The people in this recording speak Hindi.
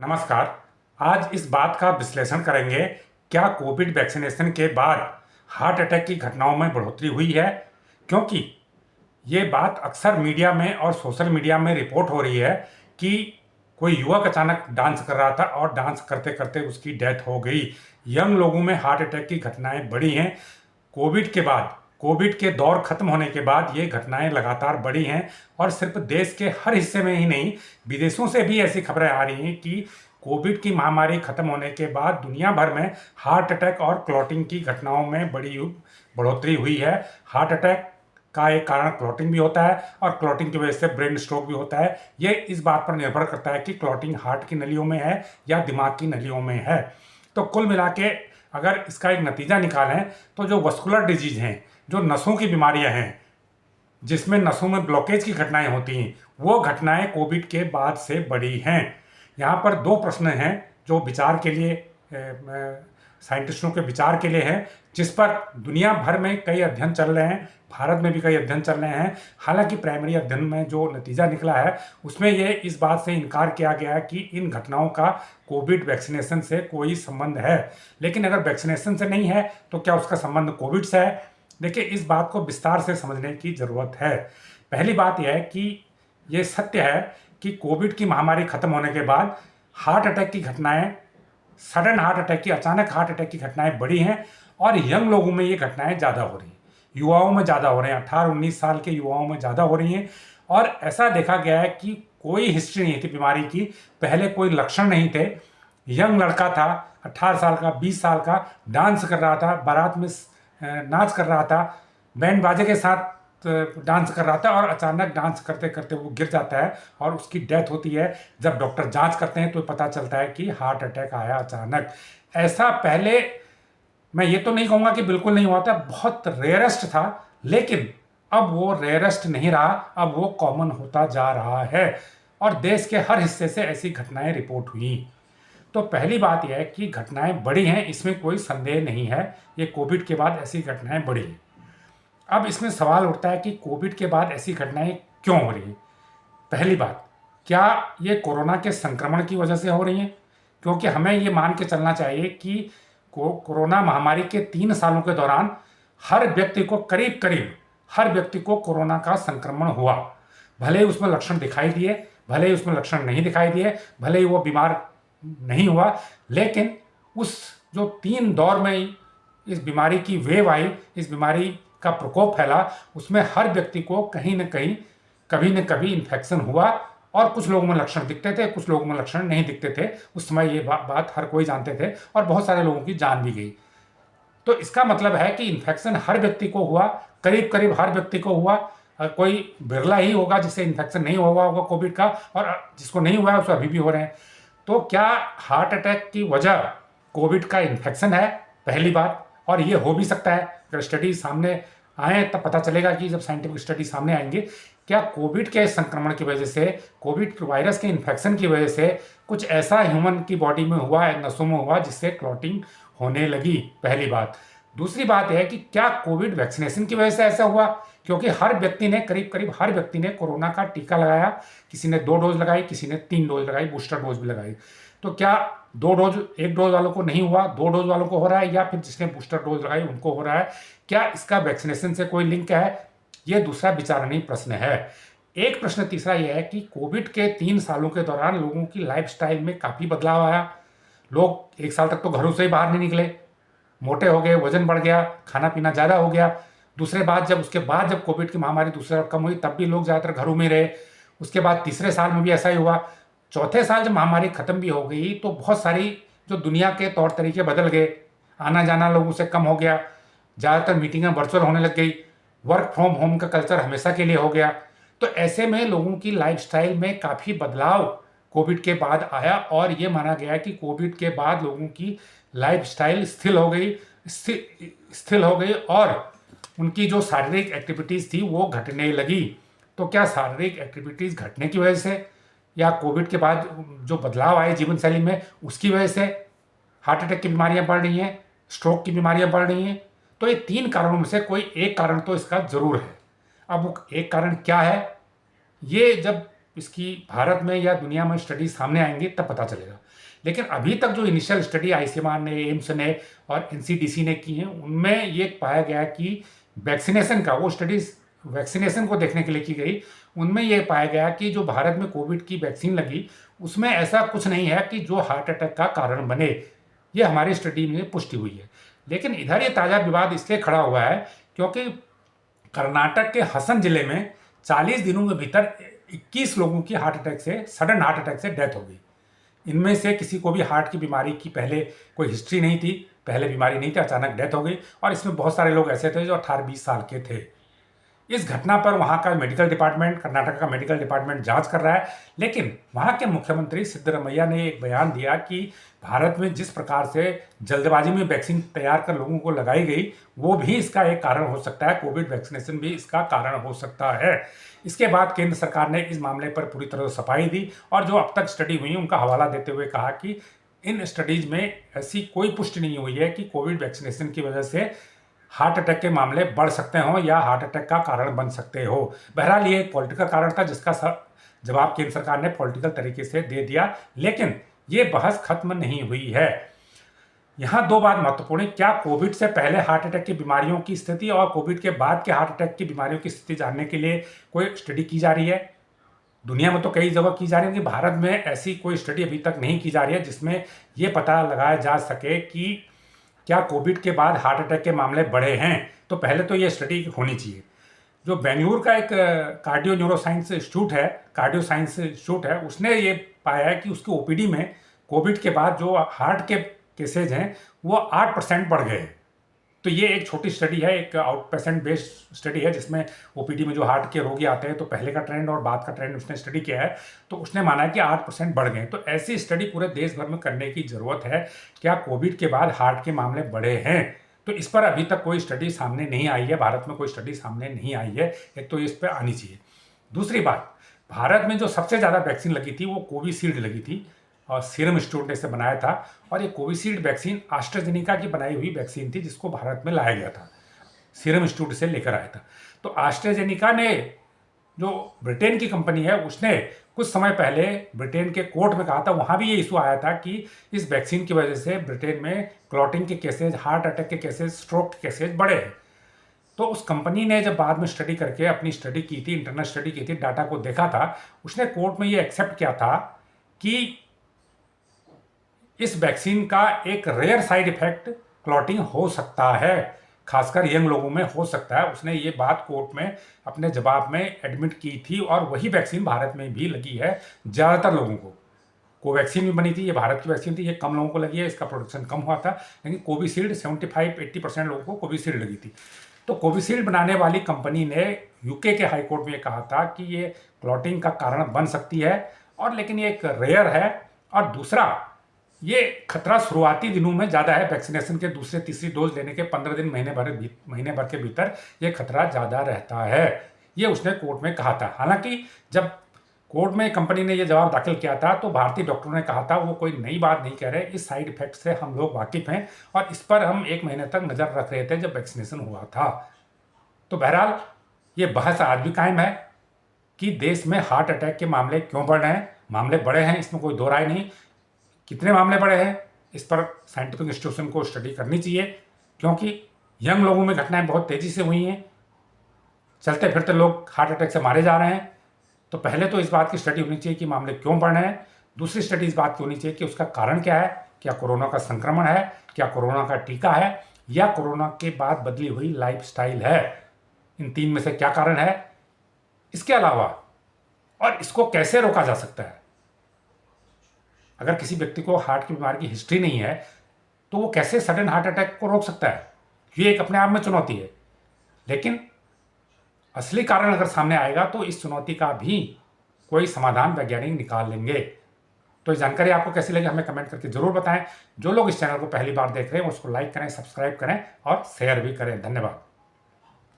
नमस्कार। आज इस बात का विश्लेषण करेंगे, क्या कोविड वैक्सीनेशन के बाद हार्ट अटैक की घटनाओं में बढ़ोतरी हुई है। क्योंकि ये बात अक्सर मीडिया में और सोशल मीडिया में रिपोर्ट हो रही है कि कोई युवक अचानक डांस कर रहा था और डांस करते करते उसकी डेथ हो गई। यंग लोगों में हार्ट अटैक की घटनाएं बढ़ी हैं। कोविड के बाद, कोविड के दौर खत्म होने के बाद ये घटनाएं लगातार बढ़ी हैं। और सिर्फ देश के हर हिस्से में ही नहीं, विदेशों से भी ऐसी खबरें आ रही हैं कि कोविड की महामारी खत्म होने के बाद दुनिया भर में हार्ट अटैक और क्लॉटिंग की घटनाओं में बड़ी बढ़ोतरी हुई है। हार्ट अटैक का एक कारण क्लॉटिंग भी होता है और क्लॉटिंग की वजह से ब्रेन स्ट्रोक भी होता है। ये इस बात पर निर्भर करता है कि क्लॉटिंग हार्ट की नलियों में है या दिमाग की नलियों में है। तो कुल मिला के अगर इसका एक नतीजा निकालें तो जो वस्कुलर डिजीज हैं, जो नसों की बीमारियां हैं, जिसमें नसों में ब्लॉकेज की घटनाएं होती हैं, वो घटनाएं कोविड के बाद से बढ़ी हैं। यहाँ पर दो प्रश्न हैं जो विचार के लिए, साइंटिस्टों के विचार के लिए हैं, जिस पर दुनिया भर में कई अध्ययन चल रहे हैं, भारत में भी कई अध्ययन चल रहे हैं। हालांकि प्राइमरी अध्ययन में जो नतीजा निकला है उसमें ये इस बात से इनकार किया गया है कि इन घटनाओं का कोविड वैक्सीनेशन से कोई संबंध है। लेकिन अगर वैक्सीनेशन से नहीं है तो क्या उसका संबंध कोविड से है? देखिए, इस बात को विस्तार से समझने की ज़रूरत है। पहली बात यह है कि ये सत्य है कि कोविड की महामारी खत्म होने के बाद हार्ट अटैक की घटनाएं, सडन हार्ट अटैक की, अचानक हार्ट अटैक की घटनाएं बढ़ी हैं। और यंग लोगों में ये घटनाएं ज़्यादा हो रही हैं, युवाओं में ज़्यादा हो रहे हैं, 18-19 साल के युवाओं में ज़्यादा हो रही हैं। और ऐसा देखा गया है कि कोई हिस्ट्री नहीं थी बीमारी की, पहले कोई लक्षण नहीं थे। यंग लड़का था, 18 साल का, 20 साल का, डांस कर रहा था, बारात में नाच कर रहा था, बैंड बाजे के साथ डांस कर रहा था और अचानक डांस करते करते वो गिर जाता है और उसकी डेथ होती है। जब डॉक्टर जांच करते हैं तो पता चलता है कि हार्ट अटैक आया अचानक। ऐसा पहले, मैं ये तो नहीं कहूँगा कि बिल्कुल नहीं हुआ था, बहुत रेयरेस्ट था, लेकिन अब वो रेयरेस्ट नहीं रहा, अब वो कॉमन होता जा रहा है और देश के हर हिस्से से ऐसी घटनाएं रिपोर्ट हुई। तो पहली बात यह है कि घटनाएं बढ़ी हैं, इसमें कोई संदेह नहीं है। ये कोविड के बाद ऐसी घटनाएं बढ़ी हैं। अब इसमें सवाल उठता है कि कोविड के बाद ऐसी घटनाएं क्यों हो रही हैं। पहली बात, क्या ये कोरोना के संक्रमण की वजह से हो रही हैं? क्योंकि हमें ये मान के चलना चाहिए कि कोरोना महामारी के 3 सालों के दौरान हर व्यक्ति को, करीब करीब हर व्यक्ति को कोरोना का संक्रमण हुआ। भले ही उसमें लक्षण दिखाई दिए, भले ही उसमें लक्षण नहीं दिखाई दिए, भले ही वो बीमार नहीं हुआ, लेकिन उस जो 3 दौर में इस बीमारी की वेव आई, इस बीमारी का प्रकोप फैला, उसमें हर व्यक्ति को कहीं न कहीं, कभी न कभी इन्फेक्शन हुआ। और कुछ लोगों में लक्षण दिखते थे, कुछ लोगों में लक्षण नहीं दिखते थे। उस समय ये बात हर कोई जानते थे और बहुत सारे लोगों की जान भी गई। तो इसका मतलब है कि इन्फेक्शन हर व्यक्ति को हुआ, करीब करीब हर व्यक्ति को हुआ। कोई बिरला ही होगा जिससे इन्फेक्शन नहीं हुआ होगा कोविड का, और जिसको नहीं हुआ है उसको अभी भी हो रहे हैं। तो क्या हार्ट अटैक की वजह कोविड का इन्फेक्शन है? पहली बात। और ये हो भी सकता है, अगर स्टडी सामने आए तब पता चलेगा कि जब साइंटिफिक स्टडी सामने आएंगे, क्या कोविड के संक्रमण की वजह से, कोविड वायरस के इन्फेक्शन की वजह से कुछ ऐसा ह्यूमन की बॉडी में हुआ है, नसों में हुआ, जिससे क्लॉटिंग होने लगी। पहली बात। दूसरी बात यह है कि क्या कोविड वैक्सीनेशन की वजह से ऐसा हुआ? क्योंकि हर व्यक्ति ने, करीब करीब हर व्यक्ति ने कोरोना का टीका लगाया। किसी ने 2 डोज लगाई, किसी ने 3 डोज लगाई, बूस्टर डोज भी लगाई। तो क्या 2 डोज, 1 डोज वालों को नहीं हुआ, 2 डोज वालों को हो रहा है, या फिर जिसने बूस्टर डोज लगाई उनको हो रहा है? क्या इसका वैक्सीनेशन से कोई लिंक है? ये दूसरा विचारणीय प्रश्न है। एक प्रश्न तीसरा यह है कि कोविड के 3 सालों के दौरान लोगों की लाइफस्टाइल में काफ़ी बदलाव आया। लोग 1 साल तक तो घरों से ही बाहर नहीं निकले, मोटे हो गए, वजन बढ़ गया, खाना पीना ज़्यादा हो गया। दूसरे बात, उसके बाद जब कोविड की महामारी दूसरे कम हुई, तब भी लोग ज़्यादातर घरों में रहे। उसके बाद तीसरे साल में भी ऐसा ही हुआ। चौथे साल जब महामारी खत्म भी हो गई तो बहुत सारी जो दुनिया के तौर तरीके बदल गए। आना जाना लोगों से कम हो गया, ज़्यादातर मीटिंगें वर्चुअल होने लग गई, वर्क फ्रॉम होम का कल्चर हमेशा के लिए हो गया। तो ऐसे में लोगों की लाइफस्टाइल में काफ़ी बदलाव कोविड के बाद आया और ये माना गया कि कोविड के बाद लोगों की लाइफस्टाइल स्थिर हो गई और उनकी जो शारीरिक एक्टिविटीज़ थी वो घटने लगी। तो क्या शारीरिक एक्टिविटीज़ घटने की वजह से, या कोविड के बाद जो बदलाव आए जीवन शैली में उसकी वजह से हार्ट अटैक की बीमारियां बढ़ रही हैं, स्ट्रोक की बीमारियां बढ़ रही हैं? तो ये 3 कारणों में से कोई एक कारण तो इसका ज़रूर है। अब वो एक कारण क्या है, ये जब इसकी भारत में या दुनिया में स्टडी सामने आएंगी तब पता चलेगा। लेकिन अभी तक जो इनिशियल स्टडी आईसीएमआर ने, एम्स ने और एनसीडीसी ने की हैं, उनमें ये पाया गया कि वैक्सीनेशन का, वो स्टडीज वैक्सीनेशन को देखने के लिए की गई, उनमें ये पाया गया कि जो भारत में कोविड की वैक्सीन लगी उसमें ऐसा कुछ नहीं है कि जो हार्ट अटैक का कारण बने। ये हमारी स्टडी में पुष्टि हुई है। लेकिन इधर ये ताज़ा विवाद इसलिए खड़ा हुआ है क्योंकि कर्नाटक के हसन जिले में 40 दिनों के भीतर 21 लोगों की हार्ट अटैक से, सडन हार्ट अटैक से डेथ हो गई। इनमें से किसी को भी हार्ट की बीमारी की पहले कोई हिस्ट्री नहीं थी, पहले बीमारी नहीं थी, अचानक डेथ हो गई। और इसमें बहुत सारे लोग ऐसे थे जो 18-20 साल के थे। इस घटना पर वहाँ का मेडिकल डिपार्टमेंट, कर्नाटक का मेडिकल डिपार्टमेंट जांच कर रहा है। लेकिन वहाँ के मुख्यमंत्री सिद्धरमैया ने एक बयान दिया कि भारत में जिस प्रकार से जल्दबाजी में वैक्सीन तैयार कर लोगों को लगाई गई, वो भी इसका एक कारण हो सकता है। कोविड वैक्सीनेशन भी इसका कारण हो सकता है। इसके बाद केंद्र सरकार ने इस मामले पर पूरी तरह से सफाई दी और जो अब तक स्टडी हुई उनका हवाला देते हुए कहा कि इन स्टडीज में ऐसी कोई पुष्टि नहीं हुई है कि कोविड वैक्सीनेशन की वजह से हार्ट अटैक के मामले बढ़ सकते हो या हार्ट अटैक का कारण बन सकते हो। बहरहाल ये एक पॉलिटिकल कारण था जिसका जवाब केंद्र सरकार ने पॉलिटिकल तरीके से दे दिया। लेकिन ये बहस खत्म नहीं हुई है। यहाँ दो बात महत्वपूर्ण है। क्या कोविड से पहले हार्ट अटैक की बीमारियों की स्थिति और कोविड के बाद के हार्ट अटैक की बीमारियों की स्थिति जानने के लिए कोई स्टडी की जा रही है? दुनिया में तो कई जगह की जा रही है कि भारत में ऐसी कोई स्टडी अभी तक नहीं की जा रही है जिसमें ये पता लगाया जा सके कि क्या कोविड के बाद हार्ट अटैक के मामले बढ़े हैं। तो पहले तो ये स्टडी होनी चाहिए। जो बेंगलुरु का एक कार्डियो न्यूरोसाइंस इंस्टीट्यूट है, कार्डियो साइंस इंस्टीट्यूट है, उसने ये पाया है कि उसके ओपीडी में कोविड के बाद जो हार्ट के केसेज हैं वो 8% बढ़ गए। तो ये एक छोटी स्टडी है, एक आउट पेशेंट बेस्ड स्टडी है जिसमें ओपीडी में जो हार्ट के रोगी आते हैं तो पहले का ट्रेंड और बाद का ट्रेंड उसने स्टडी किया है। तो उसने माना है कि 8% बढ़ गए। तो ऐसी स्टडी पूरे देश भर में करने की ज़रूरत है। क्या कोविड के बाद हार्ट के मामले बढ़े हैं? तो इस पर अभी तक कोई स्टडी सामने नहीं आई है। भारत में कोई स्टडी सामने नहीं आई है। एक तो इस पर आनी चाहिए। दूसरी बात, भारत में जो सबसे ज़्यादा वैक्सीन लगी थी वो कोविशील्ड लगी थी और सीरम इंस्टीट्यूट ने इसे बनाया था। और ये कोविशील्ड वैक्सीन एस्ट्राजेनेका की बनाई हुई वैक्सीन थी जिसको भारत में लाया गया था, सीरम इंस्टीट्यूट से लेकर आया था। तो एस्ट्राजेनेका ने, जो ब्रिटेन की कंपनी है, उसने कुछ समय पहले ब्रिटेन के कोर्ट में कहा था, वहाँ भी ये इशू आया था कि इस वैक्सीन की वजह से ब्रिटेन में क्लॉटिंग के केसेज, हार्ट अटैक के केसेज, स्ट्रोक के केसेज बढ़े हैं। तो उस कंपनी ने जब बाद में स्टडी करके अपनी स्टडी की थी, इंटरनल स्टडी की थी, डाटा को देखा था, उसने कोर्ट में ये एक्सेप्ट किया था कि इस वैक्सीन का एक रेयर साइड इफेक्ट क्लॉटिंग हो सकता है, खासकर यंग लोगों में हो सकता है। उसने ये बात कोर्ट में अपने जवाब में एडमिट की थी और वही वैक्सीन भारत में भी लगी है ज़्यादातर लोगों को। कोवैक्सीन भी बनी थी, ये भारत की वैक्सीन थी, ये कम लोगों को लगी है, इसका प्रोडक्शन कम हुआ था। लेकिन कोविशील्ड 75-80% लोगों को कोविशील्ड लगी थी। तो कोविशील्ड बनाने वाली कंपनी ने यूके के हाई कोर्ट में कहा था कि ये क्लॉटिंग का कारण बन सकती है, और लेकिन ये एक रेयर है। और दूसरा, ये खतरा शुरुआती दिनों में ज़्यादा है। वैक्सीनेशन के दूसरे तीसरी डोज लेने के 15 दिन, महीने भर के भीतर ये खतरा ज़्यादा रहता है। ये उसने कोर्ट में कहा था। हालांकि जब कोर्ट में कंपनी ने ये जवाब दाखिल किया था तो भारतीय डॉक्टरों ने कहा था वो कोई नई बात नहीं कह रहे, इस साइड इफेक्ट से हम लोग वाकिफ़ हैं और इस पर हम 1 महीने तक नज़र रख रहे थे जब वैक्सीनेशन हुआ था। तो बहरहाल ये बहस आज भी कायम है कि देश में हार्ट अटैक के मामले क्यों बढ़ रहे हैं। मामले बढ़े हैं, इसमें कोई दो राय नहीं। कितने मामले बढ़े हैं इस पर साइंटिफिक इंस्टीट्यूशन को स्टडी करनी चाहिए, क्योंकि यंग लोगों में घटनाएं बहुत तेज़ी से हुई हैं। चलते फिरते लोग हार्ट अटैक से मारे जा रहे हैं। तो पहले तो इस बात की स्टडी होनी चाहिए कि मामले क्यों बढ़ रहे हैं। दूसरी स्टडी इस बात की होनी चाहिए कि उसका कारण क्या है। क्या कोरोना का संक्रमण है, क्या कोरोना का टीका है, या कोरोना के बाद बदली हुई लाइफस्टाइल है। इन 3 में से क्या कारण है। इसके अलावा और इसको कैसे रोका जा सकता है। अगर किसी व्यक्ति को हार्ट की बीमारी की हिस्ट्री नहीं है तो वो कैसे सडन हार्ट अटैक को रोक सकता है। ये एक अपने आप में चुनौती है। लेकिन असली कारण अगर सामने आएगा तो इस चुनौती का भी कोई समाधान वैज्ञानिक निकाल लेंगे। तो ये जानकारी आपको कैसी लगी हमें कमेंट करके जरूर बताएं। जो लोग इस चैनल को पहली बार देख रहे हैं उसको लाइक करें, सब्सक्राइब करें और शेयर भी करें। धन्यवाद।